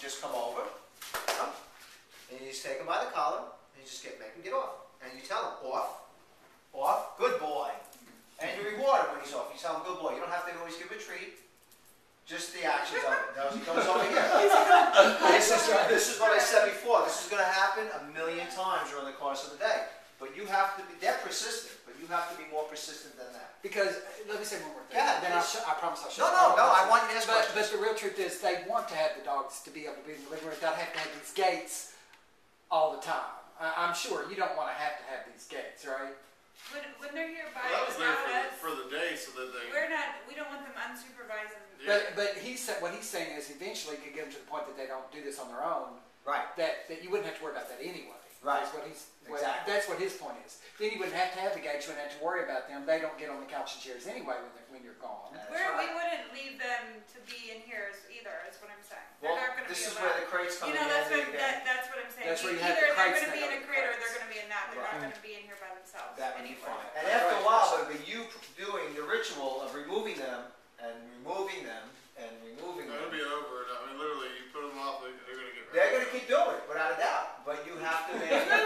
just come over, and you just take him by the collar, and you just make him get off. And you tell him, off, good boy. And you reward him when he's off. You tell him, good boy. You don't have to always give a treat. Just the actions of it. Now, he goes over here. This is what I said before. This is going to happen a million times during the course of the day. But you have to be, they're persistent, but you have to be more persistent than that. Because, let me say one more thing. Yeah, then I promise I'll shut up. No, I want you to ask questions. But the real truth is, they want to have the dogs to be able to be in the living room without having to have these gates all the time. I'm sure you don't want to have these gates, right? When they're here by that was without there us, for the day so that they... we don't want them unsupervised. Yeah. But what he's saying is eventually could get them to the point that they don't do this on their own. Right. That you wouldn't have to worry about that anyway. Right. Exactly. That's what his point is. Then you wouldn't have to have the gates. You wouldn't have to worry about them. They don't get on the couch and chairs anyway when you're gone. We wouldn't leave them to be in here either. Is what I'm saying. Well, they're not going to be this is allowed. where the crates come in. That's what I'm saying. That's where you Either have the they're crates going to be in a crate or they're going to be in that. They're not going to be in here by themselves. That would be anywhere. fine. And after a while, it would be you doing the ritual of removing them and removing them and removing them. It'll be over. I mean, literally, you put them off, they're going to get... They're going to keep doing it, without a doubt. But you have to make... And they're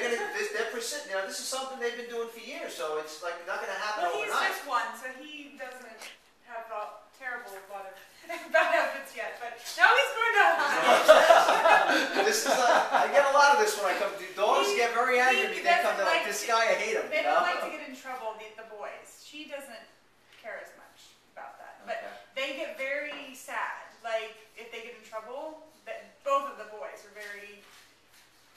going to... They're persistent. This is something they've been doing for years, so it's like not going to happen overnight. Well, he's just one, so he doesn't have a terrible lot of bad habits yet. But now he's going to This is I get a lot of this when I come to... Dogs get very angry at me. They come to like, this guy, I hate him. They don't like to get in trouble, the boys. She doesn't care as much about that. But they get very sad. Like, if they get in trouble, both of the boys are very...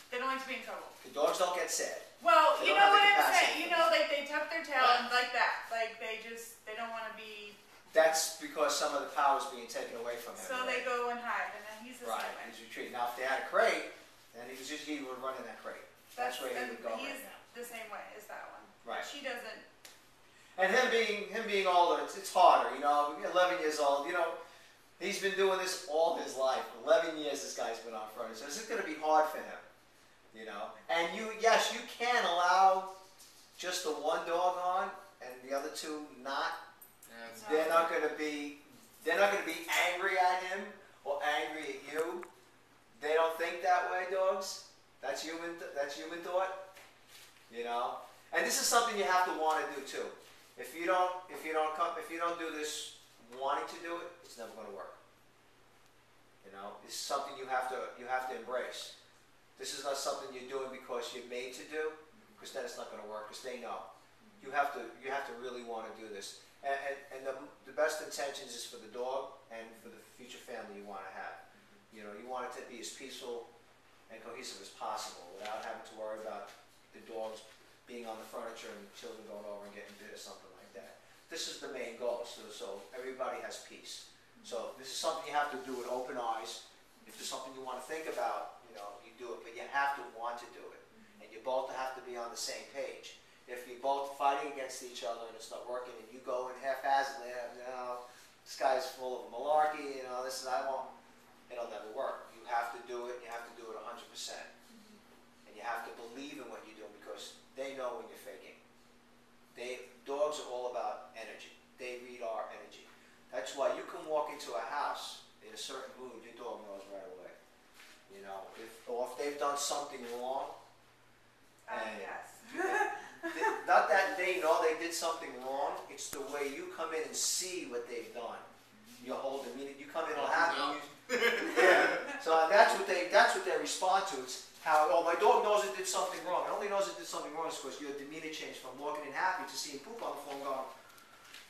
They don't like to be in trouble. The dogs don't get sad. Well, you know what I'm saying. Like they tuck their tail and like that. Like they don't want to be... That's because some of the power is being taken away from him. So they go and hide, and then he's the same way. He's retreating. Now, if they had a crate, then he would run in that crate. That's where he would go right now. The same way as that one. Right. She doesn't. And him being older, it's harder. 11 years old. He's been doing this all his life. 11 years this guy's been on furniture. So this is going to be hard for him. And yes, you can allow just the one dog on and the other two not. They're not going to be angry at him or angry at you. They don't think that way, dogs. That's human thought. And this is something you have to want to do too. If you don't do this wanting to do it, it's never going to work. It's something you have to embrace. This is not something you're doing because you're made to do, because then it's not going to work. Because they know you have to really want to do this. And the best intentions is for the dog and for the future family you want to have. You want it to be as peaceful and cohesive as possible without having to worry about the dogs being on the furniture and the children going over and getting bit or something like that. This is the main goal, so everybody has peace. So this is something you have to do with open eyes. If there's something you want to think about, you do it, but you have to want to do it. And you both have to be on the same page. If you're both fighting against each other and it's not working, and you go in haphazardly, this guy's full of malarkey, it'll never work. You have to do it, you have to do it 100%. And you have to believe in what you're doing because they know when you're faking. Dogs are all about energy. They read our energy. That's why you can walk into a house in a certain mood, your dog knows right away. If they've done something wrong, not that they know they did something wrong, it's the way you come in and see what they've done. You hold them, you come in all happy. So that's what they respond to. It's how, my dog knows it did something wrong. It only knows it did something wrong because your demeanor changed from walking in happy to seeing poop on the floor and going,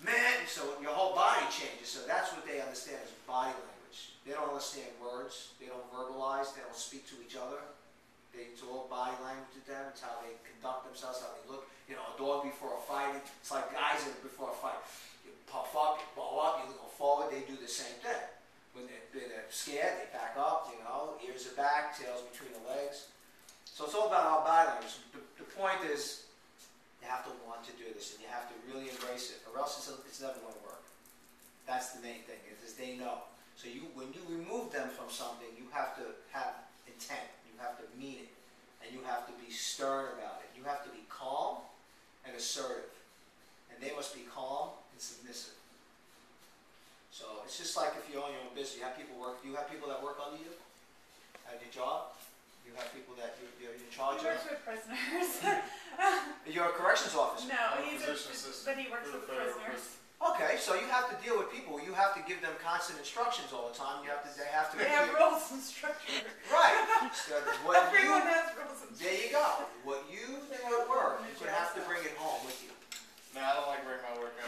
man, so your whole body changes. So that's what they understand is body language. They don't understand words. They don't verbalize. They don't speak to each other. It's all body language to them. It's how they conduct themselves, how they look. A dog before a fight, it's like guys before a fight. You puff up, you blow up, you go forward, they do the same thing. When they're scared, they back up, ears are back, tails between the legs. So it's all about our body language. The point is, you have to want to do this, and you have to really embrace it, or else it's never going to work. That's the main thing, is they know. So when you remove them from something, you have to have intent. You have to mean it, and you have to be stern about it. You have to be calm and assertive, and they must be calm and submissive. So It's just like if you own your own business. You have people work. You have people that work under you at your job. You have people that you're in charge He of. works with prisoners. You're a corrections officer. No, I'm a he's physician assistant but he works for with the federal prisoners. Okay, so you have to deal with people. You have to give them constant instructions all the time. They have to. They have rules and structure. Right. So what Everyone has rules and structure. there you go. What you do at work, you're going to have to bring it home with you. Nah, I don't like bringing my work out.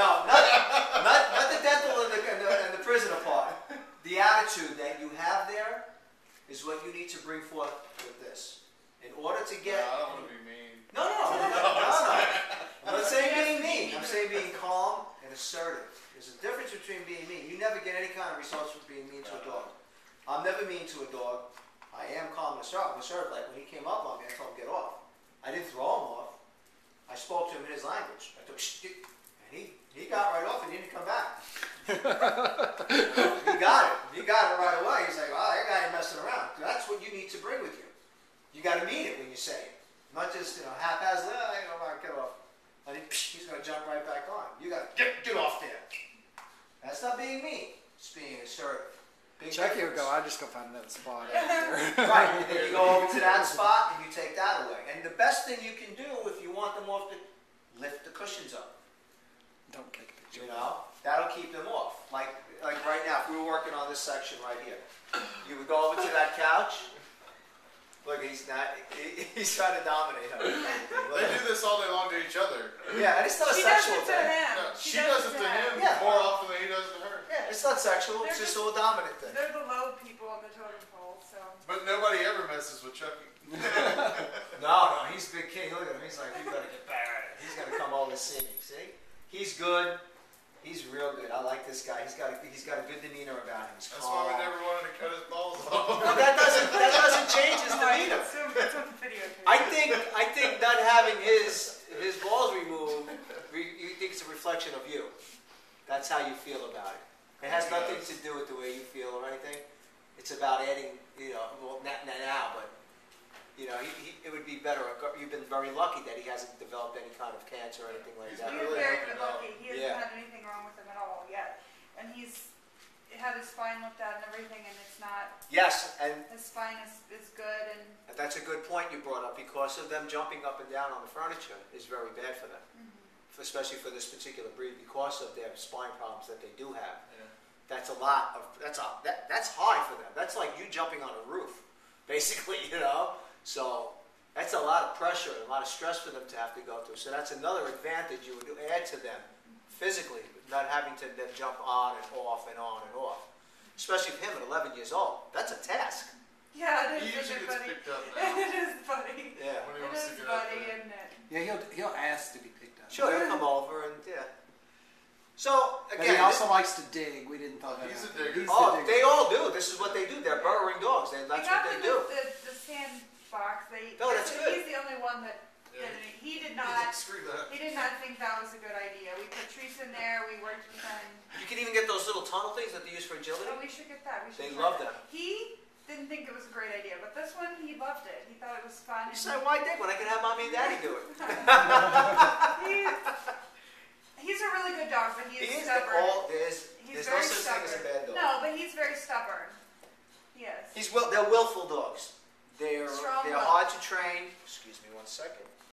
No, not the dental and the prisoner part. The attitude that you have there is what you need to bring forth with this. In order to get... Nah, I don't want to be mean. No. I'm not saying being mean. I'm saying being calm and assertive. There's a difference between being mean. You never get any kind of results from being mean to a dog. I'm never mean to a dog. I am calm and assertive. I'm assertive. Like when he came up on me, I told him, get off. I didn't throw him off. I spoke to him in his language. I took, and he got right off and he didn't come back. He got it. He got it right away. He's like, wow, that guy ain't messing around. That's what you need to bring with you. You got to mean it when you say it. Not just, haphazardly, get off. And he's going to jump right back on. You got to get off there. That's not being mean. It's being assertive. Chucky would go, I just go find another spot out there. Right, and then you go over to that spot and you take that away. And the best thing you can do if you want them off, lift the cushions up. Don't take a picture. That'll keep them off. Like right now, if we were working on this section right here, you would go over to that couch. Look, he's trying to dominate her. They do this all day long to each other. Yeah, and it's not a She does sexual it to thing. him. No, she does it to him Yeah. more often than he does to her. Yeah, it's not sexual. It's just a dominant thing. They're the low people on the totem pole, so. But nobody ever messes with Chucky. No, he's a big king. Look at him. He's like, we gotta get back at it. He's gonna come over and see me. See? He's good. He's real good. I like this guy. He's got a good demeanor about him. He's That's calm. why we never wanted to cut his balls off. No, that doesn't change his demeanor. It's on the videotape. I think not having his balls removed, you think it's a reflection of you. That's how you feel about it. It has nothing to do with the way you feel or anything. It's about adding, well, not now, but it would be better. You've been very lucky that he hasn't developed any kind of cancer or anything like that. He is very good looking. He hasn't Yeah. had anything wrong with him at all yet. And he's had his spine looked at and everything, and it's not. Yes, and His spine is good, and that's a good point you brought up, because of them jumping up and down on the furniture is very bad for them, especially for this particular breed, because of their spine problems that they do have. Yeah. That's a lot of that's high for them. That's like you jumping on a roof, basically, So that's a lot of pressure and a lot of stress for them to have to go through. So that's another advantage you would add to them physically, not having to then jump on and off and on and off. Especially for him at 11 years old. That's a task. yeah, it He is usually isn't it, gets buddy? picked up now. It is funny. Yeah. When he It wants is to get up funny, there. isn't it? Yeah, he'll ask to be picked up. Sure, he'll come over and So But again, he also likes to dig. We didn't talk about He's that. a digger. they all do. This is what they do. They're burrowing dogs. That's what they do. The sandbox. No, that's good. He's the only one that Yeah. did it. He did not. Screw that. He did not think that was a good idea. We put trees in there. We worked with him. You can even get those little tunnel things that they use for agility. Oh, we should get that. We should They try love that. them. He didn't think it was a great idea, but this one he loved it. He thought it was fun. You and say, why dig when I can have mommy and daddy do it?